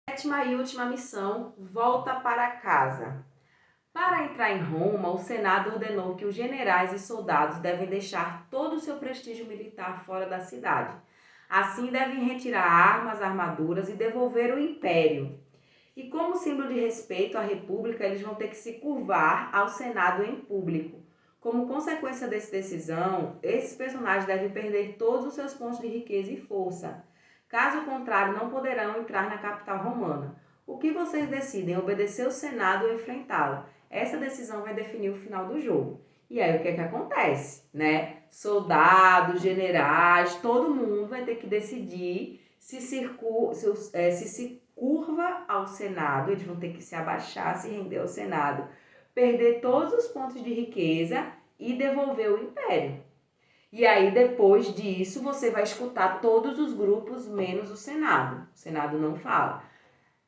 Sétima e última missão, volta para casa. Para entrar em Roma, o Senado ordenou que os generais e soldados devem deixar todo o seu prestígio militar fora da cidade. Assim, devem retirar armas, armaduras e devolver o império. E como símbolo de respeito à República, eles vão ter que se curvar ao Senado em público. Como consequência dessa decisão, esses personagens devem perder todos os seus pontos de riqueza e força. Caso contrário, não poderão entrar na capital romana. O que vocês decidem? Obedecer o Senado ou enfrentá-lo? Essa decisão vai definir o final do jogo. E aí o que é que acontece, né? Soldados, generais, todo mundo vai ter que decidir se curva ao Senado, eles vão ter que se abaixar, se render ao Senado, perder todos os pontos de riqueza e devolver o império. E aí, depois disso, você vai escutar todos os grupos, menos o Senado. O Senado não fala.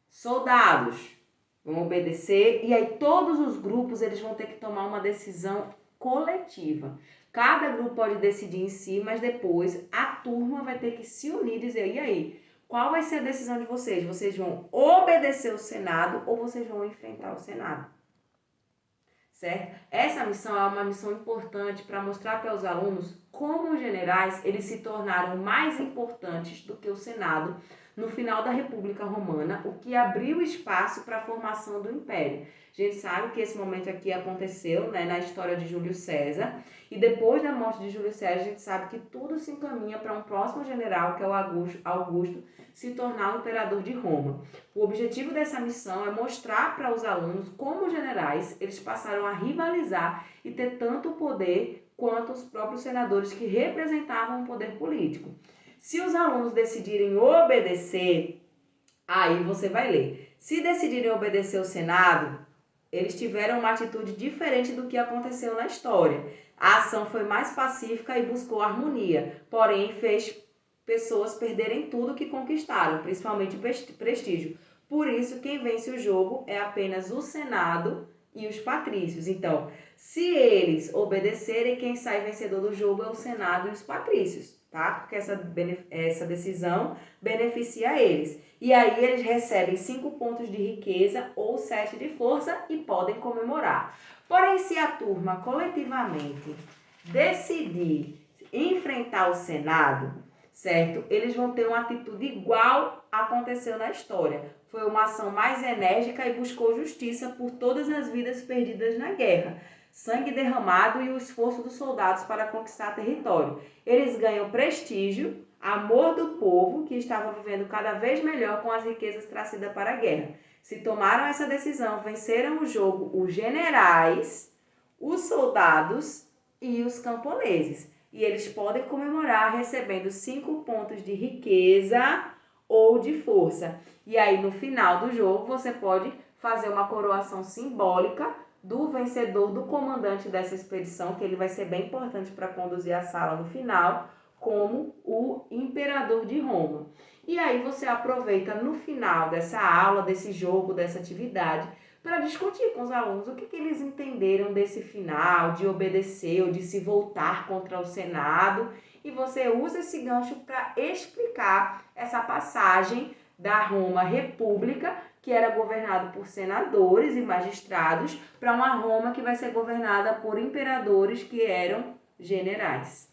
Soldados vão obedecer, e aí todos os grupos eles vão ter que tomar uma decisão coletiva. Cada grupo pode decidir em si, mas depois a turma vai ter que se unir e dizer, e aí, qual vai ser a decisão de vocês? Vocês vão obedecer o Senado ou vocês vão enfrentar o Senado? Certo? Essa missão é uma missão importante para mostrar para os alunos como os generais eles se tornaram mais importantes do que o Senado no final da República Romana, o que abriu espaço para a formação do Império. A gente sabe que esse momento aqui aconteceu, né, na história de Júlio César, e depois da morte de Júlio César, a gente sabe que tudo se encaminha para um próximo general, que é o Augusto, se tornar o imperador de Roma. O objetivo dessa missão é mostrar para os alunos como os generais eles passaram a rivalizar e ter tanto poder quanto os próprios senadores que representavam o poder político. Se os alunos decidirem obedecer, aí você vai ler. Se decidirem obedecer ao Senado, eles tiveram uma atitude diferente do que aconteceu na história. A ação foi mais pacífica e buscou harmonia, porém fez pessoas perderem tudo que conquistaram, principalmente prestígio. Por isso, quem vence o jogo é apenas o Senado e os patrícios. Então, se eles obedecerem, quem sai vencedor do jogo é o Senado e os patrícios, tá? Porque essa decisão beneficia eles. E aí eles recebem 5 pontos de riqueza ou 7 de força e podem comemorar. Porém, se a turma coletivamente decidir enfrentar o Senado, certo? Eles vão ter uma atitude igual aconteceu na história. Foi uma ação mais enérgica e buscou justiça por todas as vidas perdidas na guerra, sangue derramado e o esforço dos soldados para conquistar território. Eles ganham prestígio, amor do povo, que estava vivendo cada vez melhor com as riquezas trazidas para a guerra. Se tomaram essa decisão, venceram o jogo os generais, os soldados e os camponeses. E eles podem comemorar recebendo 5 pontos de riqueza ou de força. E aí, no final do jogo, você pode fazer uma coroação simbólica do vencedor, do comandante dessa expedição, que ele vai ser bem importante para conduzir a sala no final, como o imperador de Roma. E aí você aproveita no final dessa aula, desse jogo, dessa atividade, para discutir com os alunos o que eles entenderam desse final, de obedecer ou de se voltar contra o Senado. E você usa esse gancho para explicar essa passagem da Roma República, que era governado por senadores e magistrados, para uma Roma que vai ser governada por imperadores que eram generais.